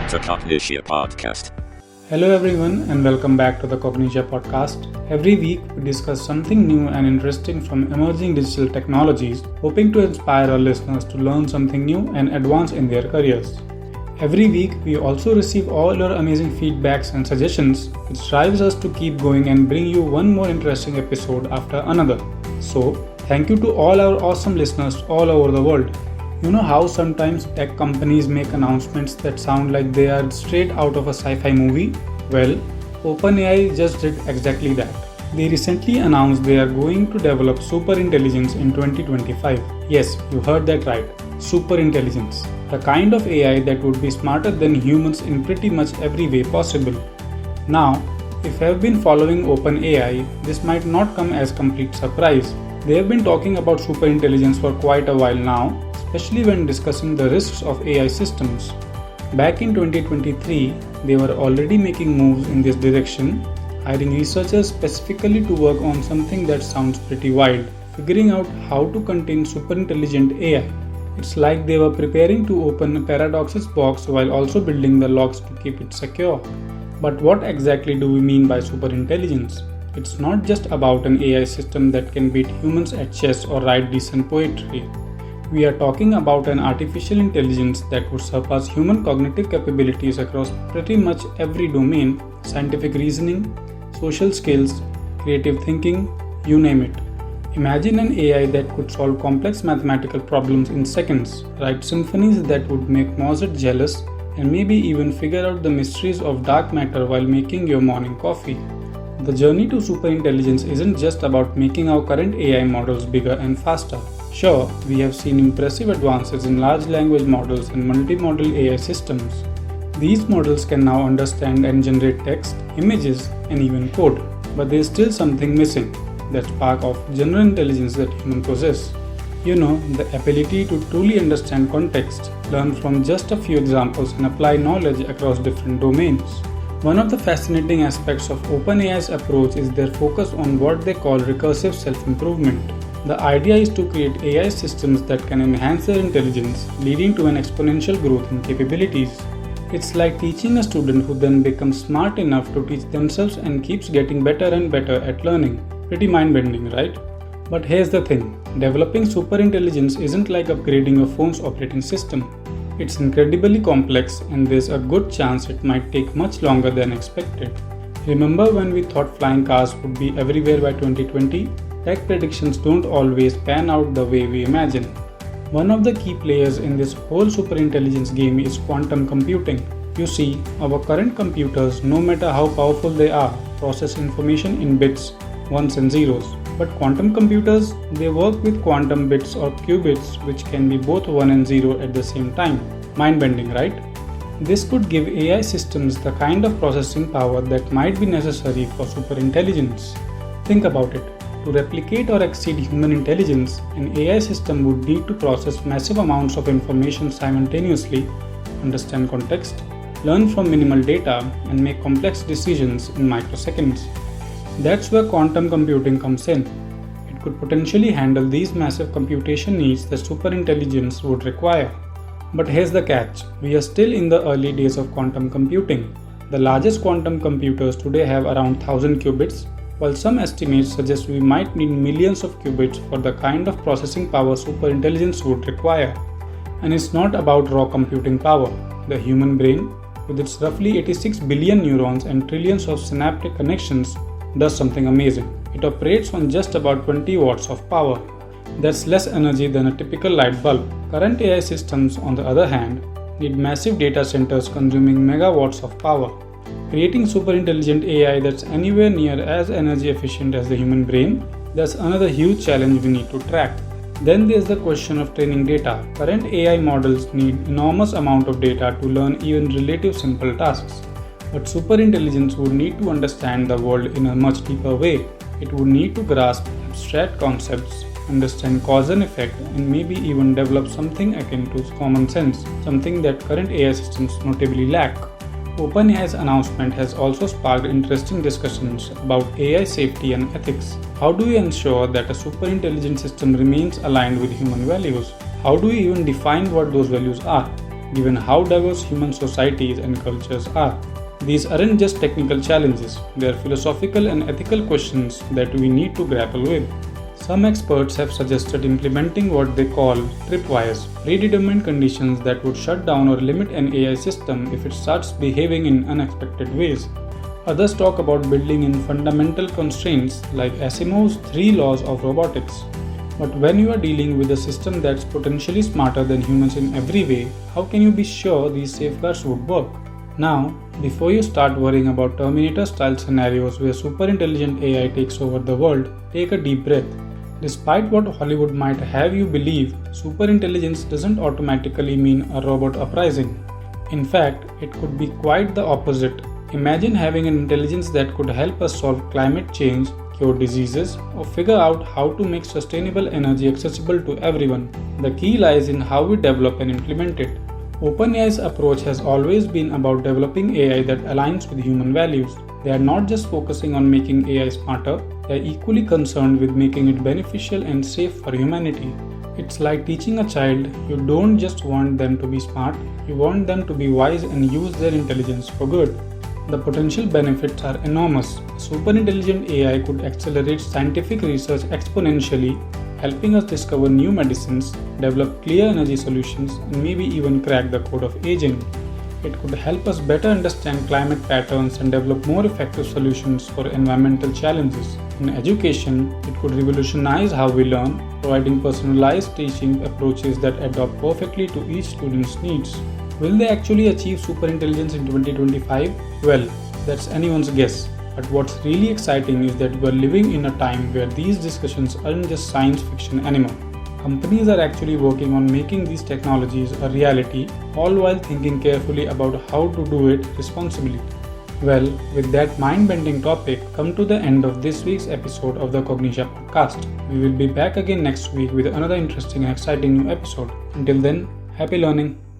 to Cognitia Podcast. Hello everyone and welcome back to the Cognitia Podcast. Every week we discuss something new and interesting from emerging digital technologies, hoping to inspire our listeners to learn something new and advance in their careers. Every week we also receive all your amazing feedbacks and suggestions, which drives us to keep going and bring you one more interesting episode after another. So, thank you to all our awesome listeners all over the world. You know how sometimes tech companies make announcements that sound like they are straight out of a sci-fi movie? Well, OpenAI just did exactly that. They recently announced they are going to develop Superintelligence in 2025. Yes, you heard that right. Superintelligence. The kind of AI that would be smarter than humans in pretty much every way possible. Now, if you have been following OpenAI, this might not come as complete surprise. They have been talking about superintelligence for quite a while now, especially when discussing the risks of AI systems. Back in 2023, they were already making moves in this direction, hiring researchers specifically to work on something that sounds pretty wild, figuring out how to contain superintelligent AI. It's like they were preparing to open a Paradox's box while also building the locks to keep it secure. But what exactly do we mean by superintelligence? It's not just about an AI system that can beat humans at chess or write decent poetry. We are talking about an artificial intelligence that would surpass human cognitive capabilities across pretty much every domain: scientific reasoning, social skills, creative thinking, you name it. Imagine an AI that could solve complex mathematical problems in seconds, write symphonies that would make Mozart jealous, and maybe even figure out the mysteries of dark matter while making your morning coffee. The journey to superintelligence isn't just about making our current AI models bigger and faster. Sure, we have seen impressive advances in large language models and multimodal AI systems. These models can now understand and generate text, images, and even code. But there's still something missing, that spark of general intelligence that humans possess. You know, the ability to truly understand context, learn from just a few examples, and apply knowledge across different domains. One of the fascinating aspects of OpenAI's approach is their focus on what they call recursive self-improvement. The idea is to create AI systems that can enhance their intelligence, leading to an exponential growth in capabilities. It's like teaching a student who then becomes smart enough to teach themselves and keeps getting better and better at learning. Pretty mind-bending, right? But here's the thing, developing superintelligence isn't like upgrading a phone's operating system. It's incredibly complex, and there's a good chance it might take much longer than expected. Remember when we thought flying cars would be everywhere by 2020? Tech predictions don't always pan out the way we imagine. One of the key players in this whole superintelligence game is quantum computing. You see, our current computers, no matter how powerful they are, process information in bits, ones and zeros. But quantum computers, they work with quantum bits or qubits, which can be both 1 and 0 at the same time. Mind-bending, right? This could give AI systems the kind of processing power that might be necessary for superintelligence. Think about it. To replicate or exceed human intelligence, an AI system would need to process massive amounts of information simultaneously, understand context, learn from minimal data, and make complex decisions in microseconds. That's where quantum computing comes in. It could potentially handle these massive computation needs that superintelligence would require. But here's the catch. We are still in the early days of quantum computing. The largest quantum computers today have around 1000 qubits, while some estimates suggest we might need millions of qubits for the kind of processing power superintelligence would require. And it's not about raw computing power. The human brain, with its roughly 86 billion neurons and trillions of synaptic connections, does something amazing. It operates on just about 20 watts of power. That's less energy than a typical light bulb. Current AI systems, on the other hand, need massive data centers consuming megawatts of power. Creating superintelligent AI that's anywhere near as energy efficient as the human brain, that's another huge challenge we need to track. Then there's the question of training data. Current AI models need enormous amount of data to learn even relative simple tasks. But superintelligence would need to understand the world in a much deeper way. It would need to grasp abstract concepts, understand cause and effect, and maybe even develop something akin to common sense, something that current AI systems notably lack. OpenAI's announcement has also sparked interesting discussions about AI safety and ethics. How do we ensure that a superintelligent system remains aligned with human values? How do we even define what those values are? given how diverse human societies and cultures are. These aren't just technical challenges, they are philosophical and ethical questions that we need to grapple with. Some experts have suggested implementing what they call tripwires, predetermined conditions that would shut down or limit an AI system if it starts behaving in unexpected ways. Others talk about building in fundamental constraints like Asimov's 3 laws of robotics. But when you are dealing with a system that's potentially smarter than humans in every way, how can you be sure these safeguards would work? Now, before you start worrying about Terminator-style scenarios where superintelligent AI takes over the world, take a deep breath. Despite what Hollywood might have you believe, superintelligence doesn't automatically mean a robot uprising. In fact, it could be quite the opposite. Imagine having an intelligence that could help us solve climate change, cure diseases, or figure out how to make sustainable energy accessible to everyone. The key lies in how we develop and implement it. OpenAI's approach has always been about developing AI that aligns with human values. They are not just focusing on making AI smarter, they are equally concerned with making it beneficial and safe for humanity. It's like teaching a child, you don't just want them to be smart, you want them to be wise and use their intelligence for good. The potential benefits are enormous. Superintelligent AI could accelerate scientific research exponentially, helping us discover new medicines, develop clear energy solutions, and maybe even crack the code of aging. It could help us better understand climate patterns and develop more effective solutions for environmental challenges. In education, it could revolutionize how we learn, providing personalized teaching approaches that adapt perfectly to each student's needs. Will they actually achieve superintelligence in 2025? Well, that's anyone's guess. But what's really exciting is that we're living in a time where these discussions aren't just science fiction anymore. Companies are actually working on making these technologies a reality, all while thinking carefully about how to do it responsibly. Well, with that mind-bending topic, come to the end of this week's episode of the Cognitia podcast. We will be back again next week with another interesting and exciting new episode. Until then, happy learning.